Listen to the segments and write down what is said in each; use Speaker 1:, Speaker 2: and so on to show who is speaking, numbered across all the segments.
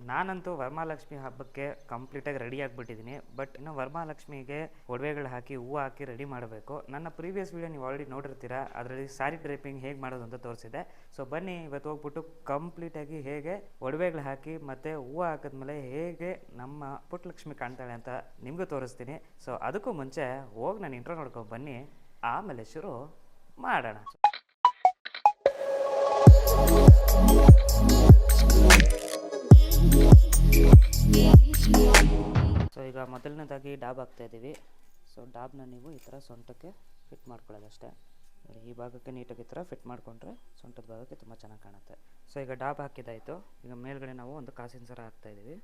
Speaker 1: ನಾನಂತೂ ವರಮಹಾಲಕ್ಷ್ಮಿ ಹಬ್ಬಕ್ಕೆ ಕಂಪ್ಲೀಟಾಗಿ ರೆಡಿ ಆಗಿಬಿಟ್ಟಿದ್ದೀನಿ. ಬಟ್ ಇನ್ನು ವರಮಹಾಲಕ್ಷ್ಮಿಗೆ ಒಡವೆಗಳು ಹಾಕಿ ಹೂವು ಹಾಕಿ ರೆಡಿ ಮಾಡಬೇಕು. ನನ್ನ ಪ್ರೀವಿಯಸ್ ವೀಡಿಯೋ ನೀವು ಆಲ್ರೆಡಿ ನೋಡಿರ್ತೀರಾ, ಅದರಲ್ಲಿ ಸ್ಯಾರಿ ಡ್ರೈಪಿಂಗ್ ಹೇಗೆ ಮಾಡೋದು ಅಂತ ತೋರಿಸಿದೆ. ಸೊ ಬನ್ನಿ ಇವತ್ತು ಹೋಗ್ಬಿಟ್ಟು ಕಂಪ್ಲೀಟಾಗಿ ಹೇಗೆ ಒಡವೆಗಳು ಹಾಕಿ ಮತ್ತು ಹೂವು ಹಾಕಿದ್ಮೇಲೆ ಹೇಗೆ ನಮ್ಮ ಪುಟ್ಟಲಕ್ಷ್ಮಿ ಕಾಣ್ತಾಳೆ ಅಂತ ನಿಮಗೂ ತೋರಿಸ್ತೀನಿ. ಸೊ ಅದಕ್ಕೂ ಮುಂಚೆ ಹೋಗಿ ನಾನು ಇಂಟ್ರೋ ನೋಡ್ಕೊಂಡು ಬನ್ನಿ, ಆಮೇಲೆ ಶುರು ಮಾಡೋಣ. ಸೊ ಈಗ ಮೊದಲನೇದಾಗಿ ಡಾಬ್ ಹಾಕ್ತಾ ಇದ್ದೀವಿ. ಸೊ ಡಾಬ್ನ ನೀವು ಈ ಥರ ಸೊಂಟಕ್ಕೆ ಫಿಟ್ ಮಾಡ್ಕೊಳ್ಳೋದಷ್ಟೇ. ಈ ಭಾಗಕ್ಕೆ ನೀಟಾಗಿ ಈ ಥರ ಫಿಟ್ ಮಾಡಿಕೊಂಡ್ರೆ ಸೊಂಟದ ಭಾಗಕ್ಕೆ ತುಂಬ ಚೆನ್ನಾಗಿ ಕಾಣುತ್ತೆ. ಸೊ ಈಗ ಡಾಬ್ ಹಾಕಿದ್ದಾಯಿತು. ಈಗ ಮೇಲ್ಗಡೆ ನಾವು ಒಂದು ಕಾಸಿನ ಸರ ಹಾಕ್ತಾಯಿದ್ದೀವಿ.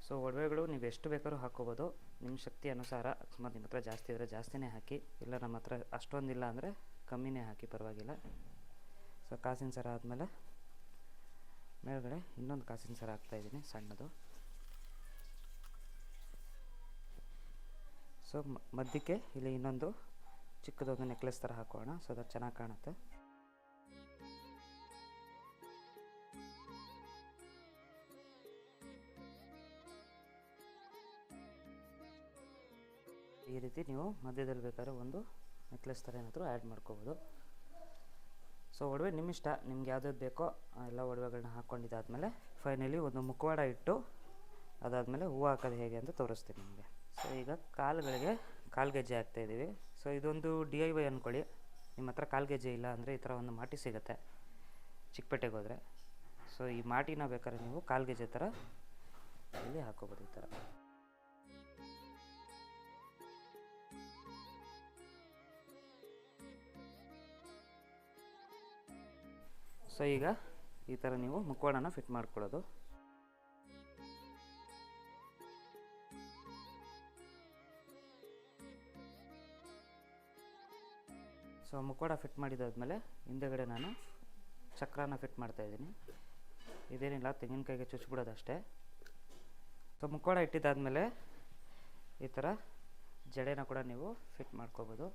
Speaker 1: ಸೊ ಒಡವೆಗಳು ನೀವು ಎಷ್ಟು ಬೇಕಾದ್ರೂ ಹಾಕ್ಕೋಬೋದು, ನಿಮ್ಮ ಶಕ್ತಿ ಅನುಸಾರ. ಅಕಸ್ಮಾತ್ ನಿಮ್ಮ ಹತ್ರ ಜಾಸ್ತಿ ಇದ್ದರೆ ಜಾಸ್ತಿನೇ ಹಾಕಿ, ಇಲ್ಲ ನಮ್ಮ ಹತ್ರ ಅಷ್ಟೊಂದಿಲ್ಲ ಅಂದರೆ ಕಮ್ಮಿನೇ ಹಾಕಿ, ಪರವಾಗಿಲ್ಲ. ಸೊ ಕಾಸಿನ ಸರ ಆದಮೇಲೆ ಮೇಲ್ಗಡೆ ಇನ್ನೊಂದು ಕಾಸಿನ ಸರ ಹಾಕ್ತಾಯಿದ್ದೀನಿ ಸಣ್ಣದು. ಸೊ ಮಧ್ಯಕ್ಕೆ ಇಲ್ಲಿ ಇನ್ನೊಂದು ಚಿಕ್ಕದೊಂದು ನೆಕ್ಲೆಸ್ ಥರ ಹಾಕೋಣ. ಸೊ ಅದು ಚೆನ್ನಾಗಿ ಕಾಣುತ್ತೆ. ಈ ರೀತಿ ನೀವು ಮಧ್ಯದಲ್ಲಿ ಬೇಕಾದ್ರೆ ಒಂದು ನೆಕ್ಲೆಸ್ ಥರ ಏನಾದರೂ ಆ್ಯಡ್ ಮಾಡ್ಕೋಬೋದು. ಸೊ ಒಡವೆ ನಿಮ್ಮ ಇಷ್ಟ, ನಿಮ್ಗೆ ಯಾವ್ದು ಬೇಕೋ ಎಲ್ಲ ಒಡವೆಗಳನ್ನ ಹಾಕ್ಕೊಂಡಿದ್ದಾದಮೇಲೆ ಫೈನಲಿ ಒಂದು ಮುಖವಾಡ ಇಟ್ಟು ಅದಾದಮೇಲೆ ಹೂವು ಹಾಕೋದು ಹೇಗೆ ಅಂತ ತೋರಿಸ್ತೀನಿ ನಿಮಗೆ. ಸೊ ಈಗ ಕಾಲುಗಳಿಗೆ ಕಾಲು ಗೆಜ್ಜೆ ಹಾಕ್ತಾಯಿದ್ದೀವಿ. ಸೊ ಇದೊಂದು DIY ಅಂದ್ಕೊಳ್ಳಿ. ನಿಮ್ಮ ಹತ್ರ ಕಾಲು ಗೆಜ್ಜೆ ಇಲ್ಲ ಅಂದರೆ ಈ ಥರ ಒಂದು ಮಾಟಿ ಸಿಗುತ್ತೆ ಚಿಕ್ಕಪೇಟೆಗೆ ಹೋದರೆ. ಸೊ ಈ ಮಾಟಿನ ಬೇಕಾದ್ರೆ ನೀವು ಕಾಲು ಗೆಜ್ಜೆ ಥರ ಇಲ್ಲಿ ಹಾಕೋಬೋದು ಈ ಥರ. ಸೊ ಈಗ ಈ ಥರ ನೀವು ಮುಖವಾಡನ ಫಿಟ್ ಮಾಡ್ಕೊಳ್ಳೋದು. ಸೊ ಮುಖವಾಡ ಫಿಟ್ ಮಾಡಿದಾದ್ಮೇಲೆ ಹಿಂದೆಗಡೆ ನಾನು ಚಕ್ರನ ಫಿಟ್ ಮಾಡ್ತಾಯಿದ್ದೀನಿ. ಇದೇನಿಲ್ಲ, ತೆಂಗಿನಕಾಯಿಗೆ ಚುಚ್ಚಿಬಿಡೋದಷ್ಟೇ. ಸೊ ಮುಖವಾಡ ಇಟ್ಟಿದ್ದಾದಮೇಲೆ ಈ ಥರ ಜಡೆನ ಕೂಡ ನೀವು ಫಿಟ್ ಮಾಡ್ಕೋಬೋದು.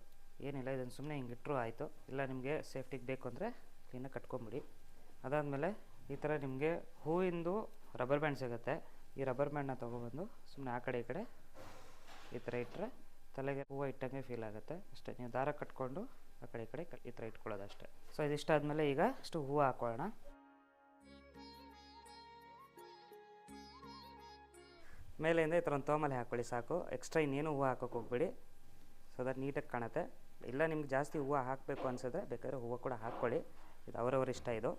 Speaker 1: ಏನಿಲ್ಲ, ಇದನ್ನು ಸುಮ್ಮನೆ ಹಿಂಗೆ ಇಟ್ಟರು ಆಯಿತು. ಇಲ್ಲ ನಿಮಗೆ ಸೇಫ್ಟಿಗೆ ಬೇಕು ಅಂದರೆ ಕ್ಲೀನಾಗಿ ಕಟ್ಕೊಂಬಿಡಿ. ಅದಾದಮೇಲೆ ಈ ಥರ ನಿಮಗೆ ಹೂವಿಂದು ರಬ್ಬರ್ ಬ್ಯಾಂಡ್ ಸಿಗುತ್ತೆ. ಈ ರಬ್ಬರ್ ಬ್ಯಾಂಡನ್ನ ತೊಗೊಬಂದು ಸುಮ್ಮನೆ ಆ ಕಡೆ ಈ ಕಡೆ ಈ ಥರ ಇಟ್ಟರೆ ತಲೆಗೆ ಹೂವು ಇಟ್ಟಂಗೆ ಫೀಲ್ ಆಗುತ್ತೆ ಅಷ್ಟೇ. ನೀವು ದಾರ ಕಟ್ಕೊಂಡು ಆ ಕಡೆ ಈ ಕಡೆ ಈ ಥರ ಇಟ್ಕೊಳ್ಳೋದು ಅಷ್ಟೇ. ಸೊ ಇದಿಷ್ಟಾದಮೇಲೆ ಈಗ ಅಷ್ಟು ಹೂವು ಹಾಕೋಣ. ಮೇಲೆಯಿಂದ ಈ ಥರ ಒಂದು ತೋಮಲೆ ಹಾಕ್ಕೊಳ್ಳಿ ಸಾಕು. ಎಕ್ಸ್ಟ್ರಾ ಇನ್ನೇನು ಹೂವು ಹಾಕೋಕೆ ಹೋಗ್ಬೇಡಿ. ಸೊ ಅದು ನೀಟಾಗಿ ಕಾಣುತ್ತೆ. ಇಲ್ಲ ನಿಮ್ಗೆ ಜಾಸ್ತಿ ಹೂವು ಹಾಕಬೇಕು ಅನಿಸಿದ್ರೆ ಬೇಕಾದ್ರೆ ಹೂವು ಕೂಡ ಹಾಕ್ಕೊಳ್ಳಿ, ಇದು ಅವರವ್ರ ಇಷ್ಟ. ಇದು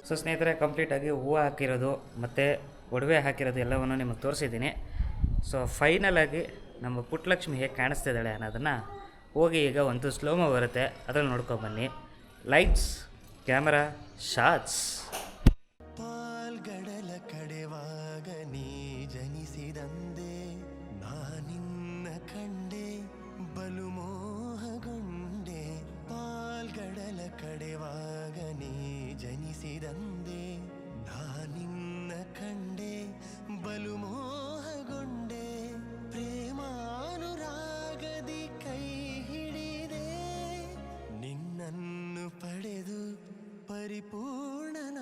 Speaker 1: ಸೊ ಸ್ನೇಹಿತರೆ, ಕಂಪ್ಲೀಟಾಗಿ ಹೂವು ಹಾಕಿರೋದು ಮತ್ತು ಒಡವೆ ಹಾಕಿರೋದು ಎಲ್ಲವನ್ನು ನಿಮಗೆ ತೋರಿಸಿದ್ದೀನಿ. ಸೊ ಫೈನಲಾಗಿ ನಮ್ಮ ಪುಟ್ಟಲಕ್ಷ್ಮಿ ಹೇಗೆ ಕಾಣಿಸ್ತಿದ್ದಾಳೆ ಅನ್ನೋದನ್ನು ಹೋಗಿ ಈಗ ಒಂದು ಸ್ಲೋಮೋ ಬರುತ್ತೆ, ಅದನ್ನು ನೋಡ್ಕೊಬನ್ನಿ. Lights, camera, shots.
Speaker 2: ಪಾಲ್ಗಡಲ ಕಡೆವಾಗ ನೀ ಜನಿಸಿದಂದೆ ನಾನಿನ್ನ ಕಂಡೆ ಬಲು ಮೋಹಗೊಂಡೆ. ಪಾಲ್ಗಡಲ ಕಡೆವಾಗ ನೀ ಜನಿಸಿದಂದೆ ನಾನಿನ್ನ ಕಂಡೆ ಬಲು ಮೋಹಗೊಂಡೆ. ಪ್ರೇಮಾನುರಾಗದಿ ಕೈ ಹಿಡಿದೆ ನಿನ್ನನ್ನು ಪಡೆದು ಪರಿಪೂರ್ಣನ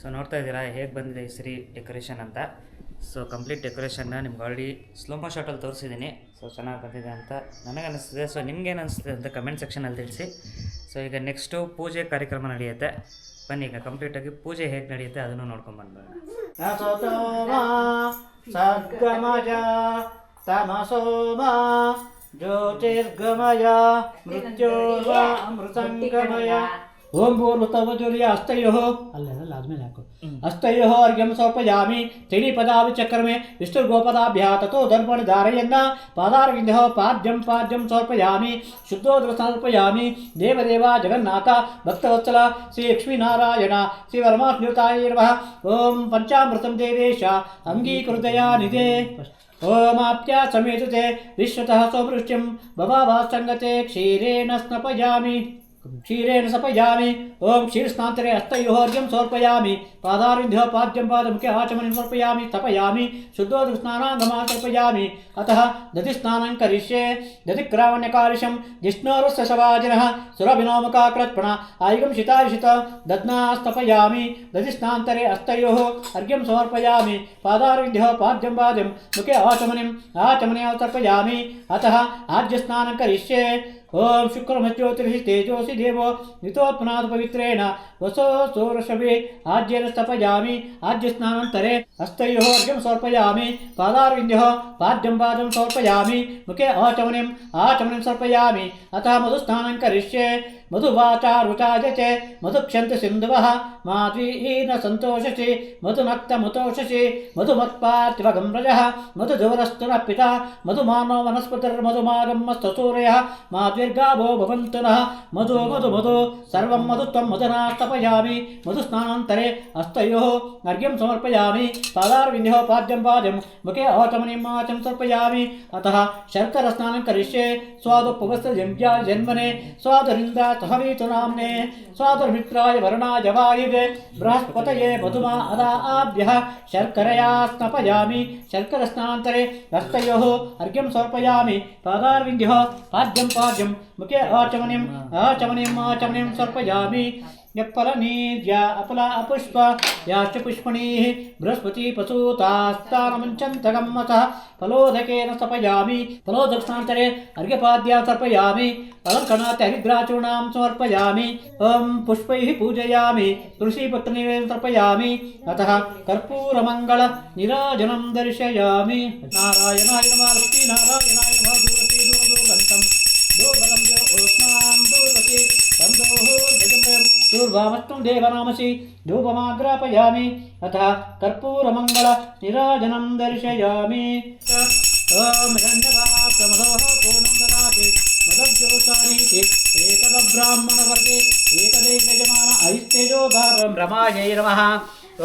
Speaker 1: ಸೊ ನೋಡ್ತಾ ಇದ್ದೀರಾ ಹೇಗೆ ಬಂದಿದೆ ಈ ಸರಿ ಡೆಕೋರೇಷನ್ ಅಂತ. ಸೊ ಕಂಪ್ಲೀಟ್ ಡೆಕೋರೇಷನ್ನ ನಿಮ್ಗೆ ಆಲ್ರೆಡಿ ಸ್ಲೋಮೋ ಶಾಟಲ್ಲಿ ತೋರಿಸಿದ್ದೀನಿ. ಸೊ ಚೆನ್ನಾಗಿ ಬಂದಿದೆ ಅಂತ ನನಗೆ ಅನಿಸ್ತಿದೆ. ಸೊ ನಿಮ್ಗೇನು ಅನಿಸ್ತಿದೆ ಅಂತ ಕಮೆಂಟ್ ಸೆಕ್ಷನಲ್ಲಿ ತಿಳಿಸಿ. ಸೊ ಈಗ ನೆಕ್ಸ್ಟು ಪೂಜೆ ಕಾರ್ಯಕ್ರಮ ನಡೆಯುತ್ತೆ. ಬನ್ನಿ ಈಗ ಕಂಪ್ಲೀಟಾಗಿ ಪೂಜೆ ಹೇಗೆ ನಡೆಯುತ್ತೆ ಅದನ್ನು ನೋಡ್ಕೊಂಬಂದ್ಬಿಡೋಣ.
Speaker 3: ಸದ್ಗಮಯ ತಮಸೋಮ ಜ್ಯೋತಿರ್ಗಮಯ ಮೃತ್ಯೋರ್ವ ಅಮೃತಂಗಮಯ ಓಂ ಭೂರ್ಭುತವಜುರ್ಯ ಅಸ್ತಯೋಃ ಅಲ್ಲೆಲ್ಲ ಆದ್ಮೇಲೆ ಹಾಕು ಅಸ್ತಯೋಃ ಅರ್ಘ್ಯಂ ಸಮರ್ಪಯಾಮಿ ತ್ರೀಪದಾವಿಚಕ್ರಮೆ ವಿಷ್ಣುರ್ಗೋಪದಾಭ್ಯಃ ತಥೋ ದರ್ಪಣ ಧಾರಯನ್ನ ಪಾದಾರವಿಂದಃ ಪಾದ್ಯಂ ಸಮರ್ಪಯಾಮಿ ಶುದ್ಧೋದಕ ಸಮರ್ಪಯಾಮಿ ದೇವದೇವ ಜಗನ್ನಾಥ ಭಕ್ತವತ್ಸಲ ಶ್ರೀ ಲಕ್ಷ್ಮೀನಾರಾಯಣ ಶ್ರೀ ವರಮಾಸ್ಮೃತಾಯ ನಮಃ ಓಂ ಪಂಚಾಮೃತಂ ದೇವೇಶ ಅಂಗೀಕೃತಯಾ ನಿಧೇ ಓಂ ಆಪ್ಯ ಸಮೇತತೆ ವಿಶ್ವತಃ ಸೌವೃಷ್ಟ್ಯಂ ಭವಾಭಾಸಂಗತೆ ಕ್ಷೀರೇಣ ಸ್ನಪಯಾಮಿ क्षीरेण सपयामि ओम क्षीरस्नान्तरे हस्तयोः अर्घ्यं समर्पयामि पादारविन्ध्यः पाद्यं पादमुखे आचमनं समर्पयामि तपयामि शुद्धोदकस्नानागमः समर्पयामि अतः दधिस्नानं करिष्ये दधिक्रामण्यकारिशं जिष्णोरस्य सवाजिनः सुरभिनोमुखाकृत्पण आयुगं शितारिषित दध्नास्तपयामि दधिस्नान्तरे हस्तयोः अर्घ्यं समर्पयामि पादारविन्ध्यः पाद्यं पादं मुखे आचमनं तर्पयामि अतः आज्यस्नानं करिष्ये ओम शुक्रमज्योतिर्हि तेजोसि देवो नितोत्पन्नात् पवित्रेण वसो सोरषभे आज्येन स्थपयामि आज्यस्नानन्तरे हस्तयोः अर्घ्यं समर्पयामि पादारविन्ध्यः पाद्यं पादं समर्पयामि मुखे आचमनं समर्पयामि अतः मधुस्नानं करिष्ये मधुवाचा रुचाय च मधुक्षन्ति सिन्धवः माध्वीन सन्तोषसि मधुनक्तमुतोषसि मधुमत्पार्थिवगं रजः मधुधूरस्तुनः पिता मधुमानो वनस्पतिर्मधुमागमस्तसूरयः माद्विर्गावो भवन्तु नः मधु मधु मधु सर्वं मधुत्वं मदना तपयामि मधुस्नानान्तरे हस्तयोः अर्घ्यं समर्पयामि पादारविन्ध्यः पाद्यं मुखे आचमनं समर्पयामि अतः शर्करस्नानं करिष्ये स्वादुपवस्त्रजन्याय जन्मने स्वादरिन्द्रा सहवीतु नाम्ने स्वादुर्मित्राय वरुणाय वायुवे बृहस्पतये मधुमा अदाभ्यः शर्करया स्नपयामि शर्करस्नानान्तरे हस्तयोः अर्घ्यं समर्पयामि पादारविन्ध्यः पाद्यं मुखे आचमनं समर्पयामि यफलनीर्या अपला अपुष्प याश्च पुष्पणीः बृहस्पति पशूतास्तानमुञ्चन्तगम्मतः फलोदकेन स्थपयामि फलोदकस्नान्तरे अर्घ्यपाद्या समर्पयामि अलङ्कणात् हरिद्राचूर्णां समर्पयामि ओं पुष्पैः पूजयामि तुलसीपत्रनिवेदनं समर्पयामि अतः कर्पूरमङ्गल नीराजनं दर्शयामि नारायणाय नमः लक्ष्मीनारायणाय नमः दूरति दूरदूरगन्तं दूर्वरं ओष्णां दूर्वति तन्दोः भजं दूर्वामत्वं देवनामसि धूपमाग्रापयामि अतः कर्पूरमङ्गल नीराजनं दर्शयामि ओम हिरण्यवाप्तमदोः पूर्णं ददाति मदज्योत्सारीति एकदब्राह्मणवर्गे एकदैकयजमान ऐस्तेजोदारं रमायै नमः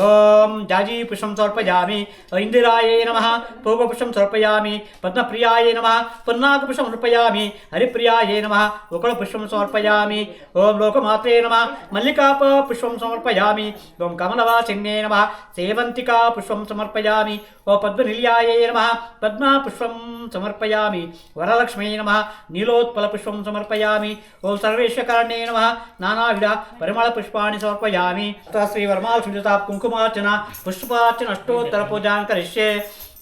Speaker 3: ओम जाजी पुष्पं समर्पयामि इंदिरायै नमः पूगपुष्पं समर्पयामि पद्मप्रियायै नमः पन्नागपुष्पं समर्पयामि हरिप्रियायै नमः उकलपुष्पं समर्पयामि ओम लोकमात्रे नमः मल्लिकापुष्पं समर्पयामि ओम कमलवासिन्ये नमः सेवन्तिका पुष्पं समर्पयामि ओम पद्मनिलयायै नमः पद्मपुष्पं समर्पयामि वरलक्ष्मी नमः नीलोत्पलपुष्पं समर्पयामि ओम सर्वेश्वरण्ये नमः नानाविध परिमलपुष्पाणि समर्पयामि श्री वरमालक्ष्मीदेवता कुंकुमार्चना पुष्पार्चना अष्टोत्तर पूजां करिष्ये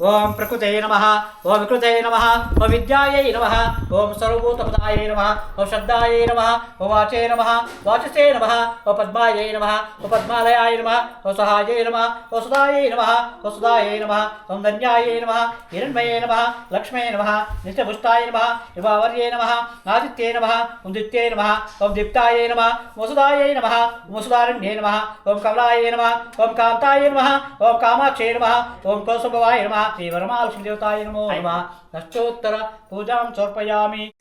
Speaker 3: ओम प्रकृते नमः ओम विकृते नमः ओम विद्यायै नमः ओम सर्वभूतपदायै नमः ओम शब्दायै नमः ओम वाचे नमः वाचसे नमः ओम पद्मायै नमः ओम पद्मालयाय नमः ओम सहायै नमः ओम सुधायै नमः ओम सुधायै नमः ओम धन्यायै नमः हिरण्मये नमः लक्ष्मे नमः नित्यपुष्टाय नमः युवावर्ये नमः आदित्ये नमः ओम दित्ये नमः ओम दीप्तायै नमः ओम सुधायै नमः ओम सुधारण्ये नमः ओम कमलायै नमः ओम कान्तायै नमः ओम कामाक्षये नमः ओम कौसुभवाय नमः श्री वरमालक्ष्मी देवताय नमो नमः अष्टोत्तर पूजां समर्पयामि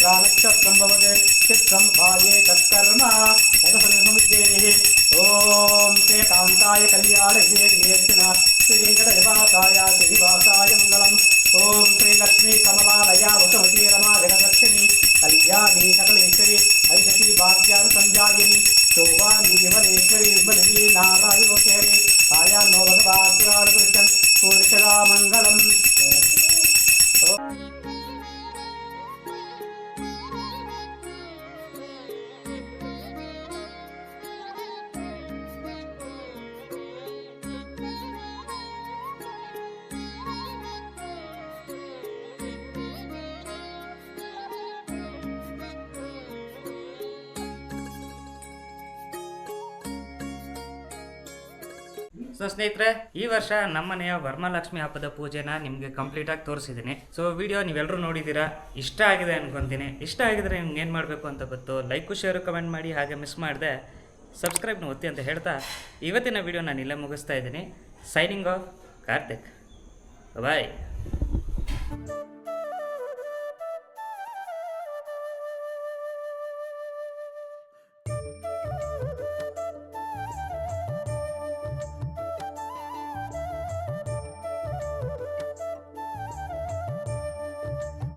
Speaker 3: नक्षत्रं भवते चित्रं भाये तत्कर्म यतसमुद्देः ॐ ते कान्ताय कल्याणेर्घेर्घेर्षिणा श्रीवेङ्कटनिवासाय श्रीनिवासाय मङ्गलम् ॐ श्रीलक्ष्मी कमलालया वसुमती रमा जगदर्शिनी कल्याणी सकलेश्वरी हरिषती भाग्यानुसञ्जायिनी शोभानी विमलेश्वरी विमलजी नारायणोत्तरी छायान्नो भगवान् पुराणपुरुषन् पुरुषदा मङ्गलम्
Speaker 1: ಸೊ ಸ್ನೇಹಿತರೆ, ಈ ವರ್ಷ ನಮ್ಮನೆಯ ವರಮಹಾಲಕ್ಷ್ಮಿ ಹಬ್ಬದ ಪೂಜೆನ ನಿಮಗೆ ಕಂಪ್ಲೀಟಾಗಿ ತೋರಿಸಿದ್ದೀನಿ. ಸೊ ವಿಡಿಯೋ ನೀವೆಲ್ಲರೂ ನೋಡಿದ್ದೀರಾ, ಇಷ್ಟ ಆಗಿದೆ ಅನ್ಕೊತೀನಿ. ಇಷ್ಟ ಆಗಿದ್ರೆ ನಿಮ್ಗೆ ಏನು ಮಾಡಬೇಕು ಅಂತ ಗೊತ್ತು. ಲೈಕು ಶೇರು ಕಮೆಂಟ್ ಮಾಡಿ, ಹಾಗೆ ಮಿಸ್ ಮಾಡಿದೆ ಸಬ್ಸ್ಕ್ರೈಬ್ನ ಒತ್ತಿ ಅಂತ ಹೇಳ್ತಾ ಇವತ್ತಿನ ವಿಡಿಯೋ ನಾನು ಇಲ್ಲೇ ಮುಗಿಸ್ತಾ ಇದ್ದೀನಿ. Signing off Karthik. ಬಾಯ್.